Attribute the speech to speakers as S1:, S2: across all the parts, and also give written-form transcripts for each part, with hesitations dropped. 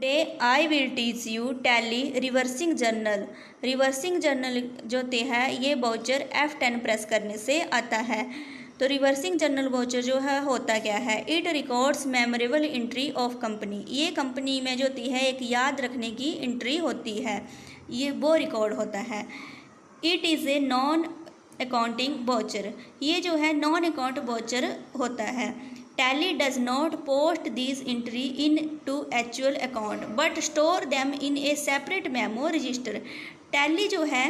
S1: Today I will teach you Tally reversing journal. Reversing journal जो है ये voucher F10 press करने से आता है। तो रिवर्सिंग जर्नल वाउचर जो है होता क्या है? It records memorable entry of company. ये कंपनी में जो है एक याद रखने की एंट्री होती है, ये वो रिकॉर्ड होता है। It is a non accounting voucher. ये जो है नॉन अकाउंट वाउचर होता है। Tally does not post these entry into actual account but store them in a separate memo register। Tally जो है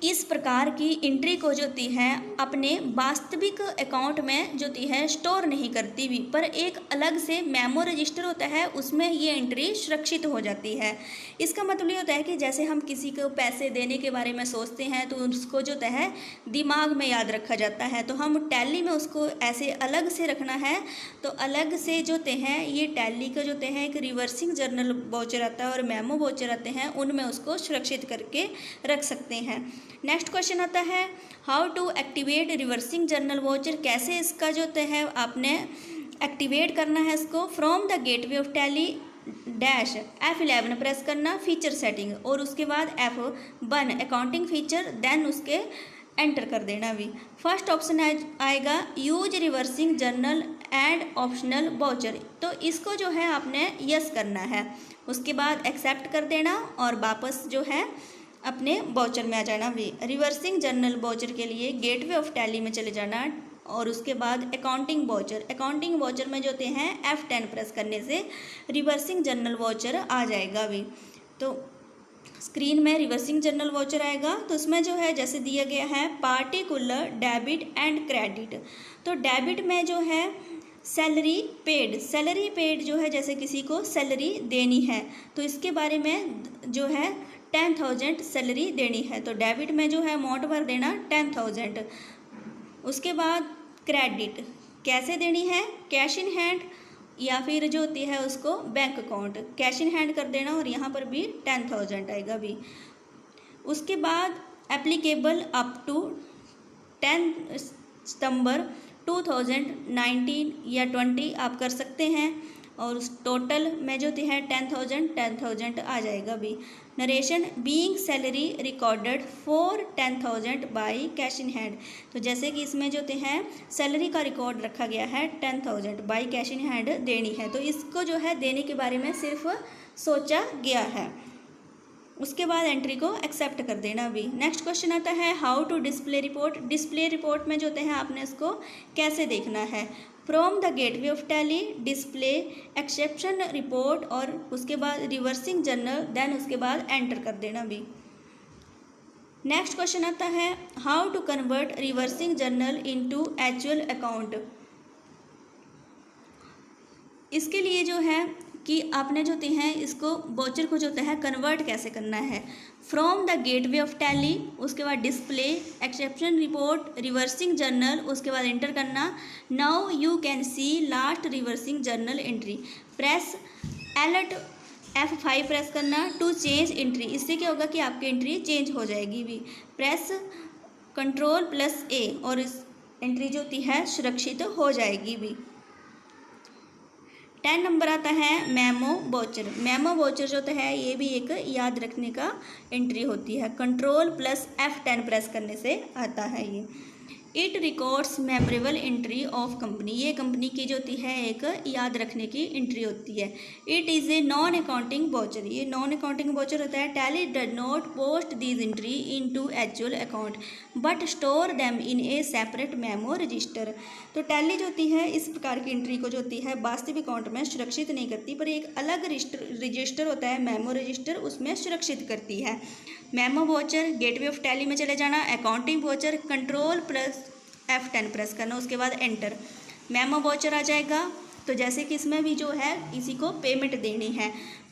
S1: इस प्रकार की एंट्री को जो है अपने वास्तविक अकाउंट में जो है स्टोर नहीं करती भी, पर एक अलग से मेमो रजिस्टर होता है, उसमें ये एंट्री सुरक्षित हो जाती है। इसका मतलब ये होता है कि जैसे हम किसी को पैसे देने के बारे में सोचते हैं तो उसको जो है दिमाग में याद रखा जाता है, तो हम टैली में उसको ऐसे अलग से रखना है। तो अलग से जो है ये टैली का जो है एक रिवर्सिंग जर्नल वाउचर आता है और मेमो वाउचर आते हैं, उनमें उसको सुरक्षित करके रख सकते हैं। नेक्स्ट क्वेश्चन आता है how to activate reversing journal voucher. कैसे इसका जो है आपने एक्टिवेट करना है इसको? From the gateway of Tally dash F11 press करना, फीचर सेटिंग, और उसके बाद F1 अकाउंटिंग फीचर, देन उसके एंटर कर देना भी। फर्स्ट ऑप्शन आएगा use reversing journal and optional voucher. तो इसको जो है आपने यस करना है, उसके बाद एक्सेप्ट कर देना और वापस जो है अपने वाउचर में आ जाना भी। रिवर्सिंग जर्नल वाउचर के लिए गेटवे ऑफ टैली में चले जाना और उसके बाद अकाउंटिंग वाउचर। अकाउंटिंग वाउचर में जो हैं F10 प्रेस करने से रिवर्सिंग जर्नल वाउचर आ जाएगा भी। तो स्क्रीन में रिवर्सिंग जर्नल वाउचर आएगा, तो उसमें जो है जैसे दिया गया है पार्टिकुलर डेबिट एंड क्रेडिट। तो डेबिट में जो है सैलरी पेड जो है जैसे किसी को सैलरी देनी है तो इसके बारे में जो है 10,000 सैलरी देनी है, तो डेबिट में जो है अमाउंट भर देना 10,000। उसके बाद क्रेडिट कैसे देनी है? कैश इन हैंड या फिर जो होती है उसको bank account, cash in hand कर देना और यहाँ पर भी 10,000 आएगा भी। उसके बाद एप्लीकेबल अप टू 10 सितंबर 2019 या 20 आप कर सकते हैं, और उस टोटल में जो है 10,000 आ जाएगा भी। Narration being salary recorded for 10,000 by cash in hand. तो जैसे कि इसमें जो है सैलरी का रिकॉर्ड रखा गया है 10,000 बाई कैश इन हैंड देनी है, तो इसको जो है देने के बारे में सिर्फ सोचा गया है। उसके बाद एंट्री को एक्सेप्ट कर देना भी। नेक्स्ट क्वेश्चन आता है how to display report. Display report में जो है आपने इसको कैसे देखना है? From the gateway of Tally display exception report और उसके बाद रिवर्सिंग जर्नल, देन उसके बाद एंटर कर देना भी। नेक्स्ट क्वेश्चन आता है how to convert reversing journal into actual account. इसके लिए जो है कि आपने जो है इसको वाउचर को जो है कन्वर्ट कैसे करना है? From the gateway of tally, उसके बाद display exception report, reversing journal, उसके बाद एंटर करना। Now you can see last reversing journal entry. Press alert F5 press करना टू चेंज एंट्री। इससे क्या होगा कि आपकी एंट्री चेंज हो जाएगी भी। प्रेस Ctrl+A और इस एंट्री जो होती है सुरक्षित हो जाएगी भी। 10 नंबर आता है मेमो वाउचर। मेमो वाउचर जो है ये भी एक याद रखने का एंट्री होती है। Ctrl+F10 प्रेस करने से आता है ये। It records memorable entry of company. ये कंपनी की जो होती है एक याद रखने की एंट्री होती है। It is a non accounting voucher. ये नॉन अकाउंटिंग वाउचर होता है। Tally does not post these entry into actual account but store them in A separate memo register. तो टैली जो होती है इस प्रकार की एंट्री को जो होती है वास्तविक अकाउंट में सुरक्षित नहीं करती, पर एक अलग रजिस्टर होता है मेमो रजिस्टर, उसमें सुरक्षित करती है। Memo voucher gateway of tally में चले जाना। अकाउंटिंग वाउचर Ctrl+F10 प्रेस करना, उसके बाद एंटर। मेमो वाउचर आ जाएगा। तो जैसे कि इसमें भी जो है किसी को पेमेंट देनी है,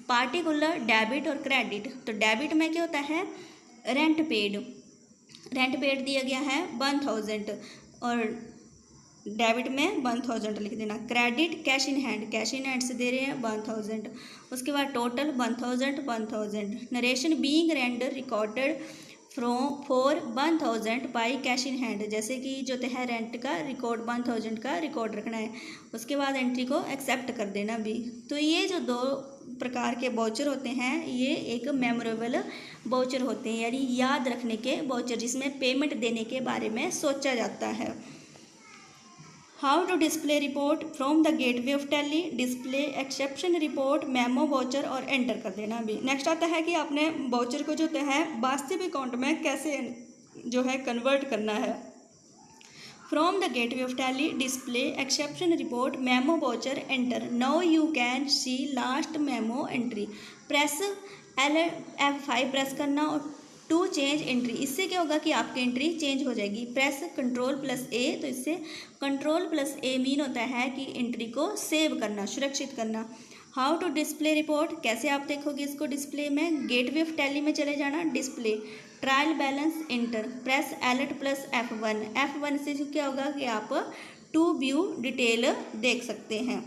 S1: पार्टिकुलर डेबिट और क्रेडिट। तो डेबिट में क्या होता है? रेंट पेड दिया गया है 1,000 और डेबिट में 1,000 लिख देना। क्रेडिट कैश इन हैंड से दे रहे हैं 1,000। उसके बाद total 1,000। Narration being render recorded for 1000 by cash in hand, जैसे कि जो है रेंट का रिकॉर्ड 1000 का रिकॉर्ड रखना है, उसके बाद एंट्री को एक्सेप्ट कर देना भी। तो ये जो दो प्रकार के वाउचर होते हैं ये एक मेमोरेबल वाउचर होते हैं, यानी याद रखने के वाउचर जिसमें पेमेंट देने के बारे में सोचा जाता है। How to display report from the gateway of Tally, display exception report, memo voucher और एंटर कर देना भी। नेक्स्ट आता है कि आपने वाउचर को जो है वास्तविक अकाउंट में कैसे जो है कन्वर्ट करना है। From the gateway of Tally, display exception report, memo voucher, enter. Now you can see last memo entry. Press F5 press करना और टू चेंज एंट्री, इससे क्या होगा कि आपकी एंट्री चेंज हो जाएगी। प्रेस Ctrl+A, तो इससे Ctrl+A मीन होता है कि एंट्री को सेव करना, सुरक्षित करना। हाउ टू डिस्प्ले रिपोर्ट, कैसे आप देखोगे इसको डिस्प्ले में। गेटवे ऑफ टैली में चले जाना, display trial balance, enter. Press Alt+F1, F1 से क्या होगा कि आप टू व्यू डिटेल देख सकते हैं।